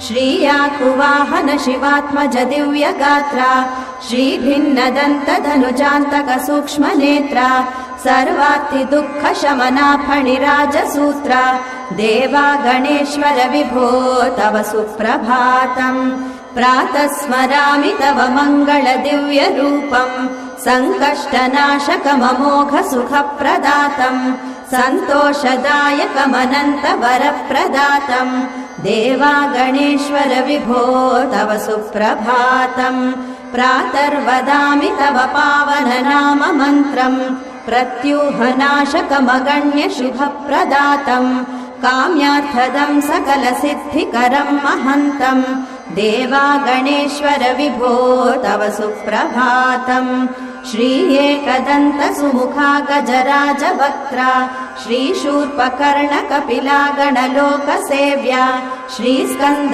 श्रीयाकुवाहन शिवात्मज दिव्यगात्रा श्रीभिन्नदन्तधनुजान्तक सूक्ष्मनेत्रा सर्वार्थिदुःखशमना फणिराजसूत्रा देवा गणेश्वर विभो तव सुप्रभातम् प्रातः स्मरामि तव मङ्गल दिव्यरूपम् सङ्कष्टनाशकममोघ सुखप्रदातम् सन्तोषदायकमनन्त वरप्रदातम् देवा गणेश्वर विभो तव सुप्रभातम् प्रातर्वदामि तव पावन नाम मन्त्रम् प्रत्यूहनाशकमगण्य शुभप्रदातम् काम्यार्थदम् सकलसिद्धिकरम् महन्तम् देवा गणेश्वर विभो तव सुप्रभातम् श्री एकदन्त सुमुखा गजराजवक्त्रा श्रीशूर्पकर्ण कपिला गणलोकसेव्या श्रीस्कन्द